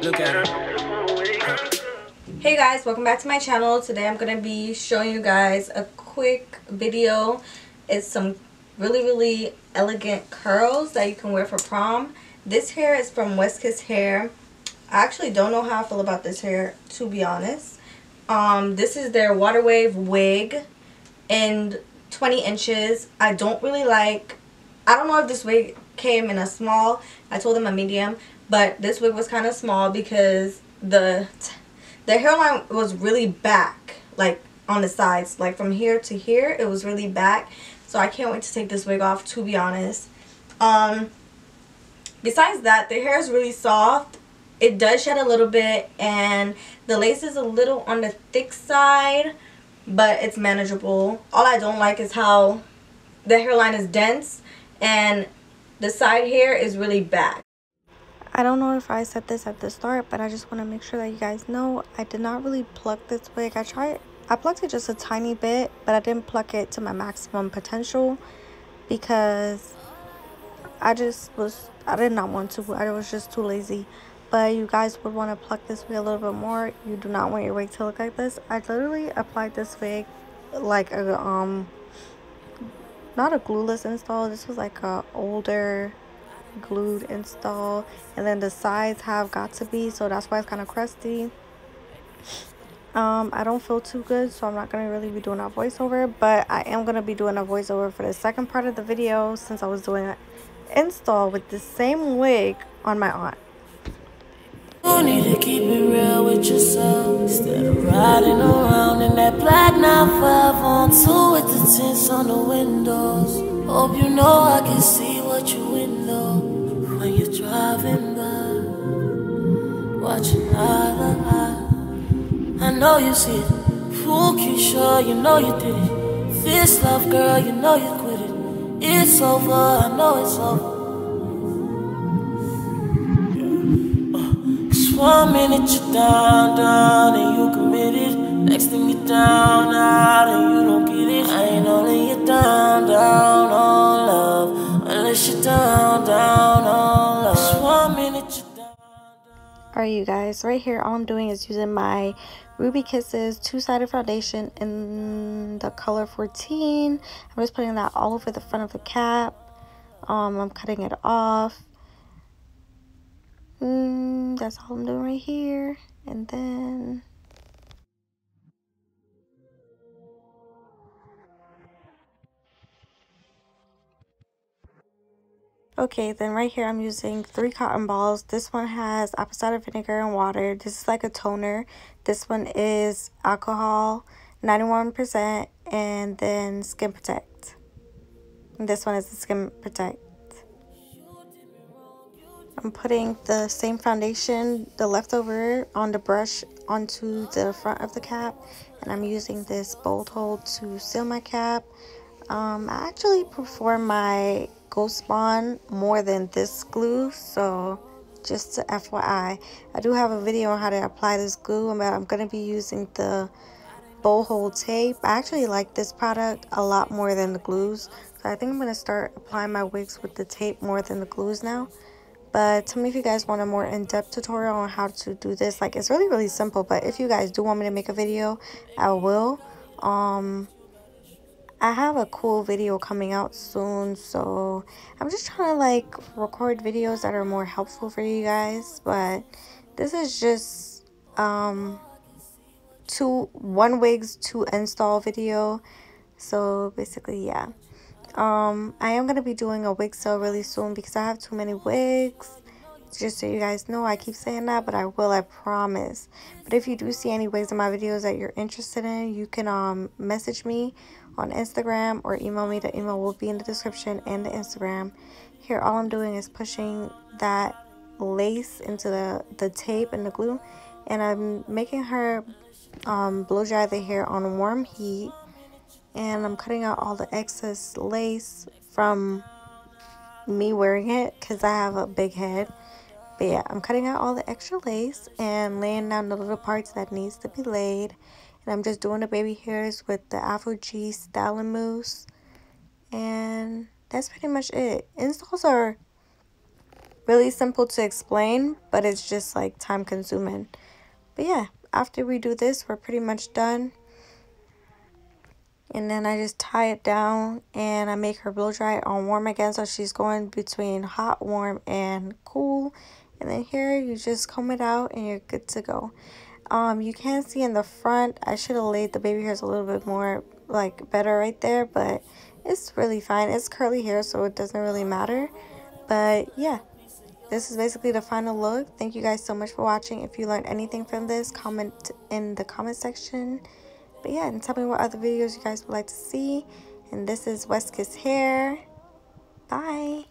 look at her. Hey guys, welcome back to my channel. Today I'm going to be showing you guys a quick video. It's some really elegant curls that you can wear for prom. This hair is from Wigs hair. I actually don't know how I feel about this hair, to be honest. This is their water wave wig in 20 inches. I don't know if this wig came in a small. I told them a medium, but this wig was kind of small because the hairline was really back, like on the sides, like from here to here it was really back. So I can't wait to take this wig off, to be honest. Besides that, the hair is really soft. It does shed a little bit and the lace is a little on the thick side, but it's manageable. All I don't like is how the hairline is dense and the side hair is really back. I don't know if I said this at the start, but I just want to make sure that you guys know I did not really pluck this wig. I plucked it just a tiny bit, but I didn't pluck it to my maximum potential because I did not want to. I was just too lazy. But you guys would want to pluck this wig a little bit more. You do not want your wig to look like this. I literally applied this wig like a not a glueless install. This was like a older glued install, and then the sides have got to be, so that's why it's kind of crusty. I don't feel too good, so I'm not going to really be doing a voiceover, but I am going to be doing a voiceover for the second part of the video since I was doing an install with the same wig on my aunt. You need to keep it real with yourself instead of riding around in that black 95 on 2 with the tints on the windows. Hope you know I can see what you window when you're driving by, watching eye to eye. I know you see it. Fool Keisha, you know you did it. This love, girl, you know you quit it. It's over, I know it's over. 1 minute you're down, and you committed. Next thing you're down, out, and you don't get it. I ain't holding you down on love, unless you're down on love. 1 minute you're down. Alright you guys, right here all I'm doing is using my Ruby Kisses two-sided foundation in the color 14. I'm just putting that all over the front of the cap. I'm cutting it off. That's all I'm doing right here. And then okay, then right here I'm using 3 cotton balls. This one has apple cider vinegar and water. This is like a toner. This one is alcohol 91%, and then Skin Protect. And this one is the Skin Protect. I'm putting the same foundation, the leftover, on the brush onto the front of the cap, and I'm using this bolt hold to seal my cap. I actually prefer my Ghost Spawn more than this glue, so just to FYI. I do have a video on how to apply this glue, but I'm going to be using the bolt hold tape. I actually like this product a lot more than the glues, so I think I'm going to start applying my wigs with the tape more than the glues now. But tell me if you guys want a more in-depth tutorial on how to do this. Like, it's really simple, but if you guys do want me to make a video, I will. I have a cool video coming out soon, so I'm just trying to like record videos that are more helpful for you guys. But this is just one wigs 2 install video. So basically, yeah. I am going to be doing a wig sale really soon because I have too many wigs. Just so you guys know, I keep saying that, but I will, I promise. But if you do see any wigs in my videos that you're interested in, you can message me on Instagram or email me. The email will be in the description and the Instagram. Here, all I'm doing is pushing that lace into the tape and the glue, and I'm making her blow dry the hair on warm heat. And I'm cutting out all the excess lace from me wearing it because I have a big head. But yeah, I'm cutting out all the extra lace and laying down the little parts that needs to be laid. And I'm just doing the baby hairs with the Afro G styling mousse. And that's pretty much it. Installs are really simple to explain, but it's just like time consuming. But yeah, after we do this, we're pretty much done. And then I just tie it down and I make her blow dry it on warm again, so she's going between hot, warm, and cool. And then here you just comb it out and you're good to go. You can see in the front, I should have laid the baby hairs a little bit more like better right there, but it's really fine. It's curly hair, so it doesn't really matter. But yeah, this is basically the final look. Thank you guys so much for watching. If you learned anything from this, comment in the comment section. But yeah, and tell me what other videos you guys would like to see. And this is Westkiss Hair. Bye.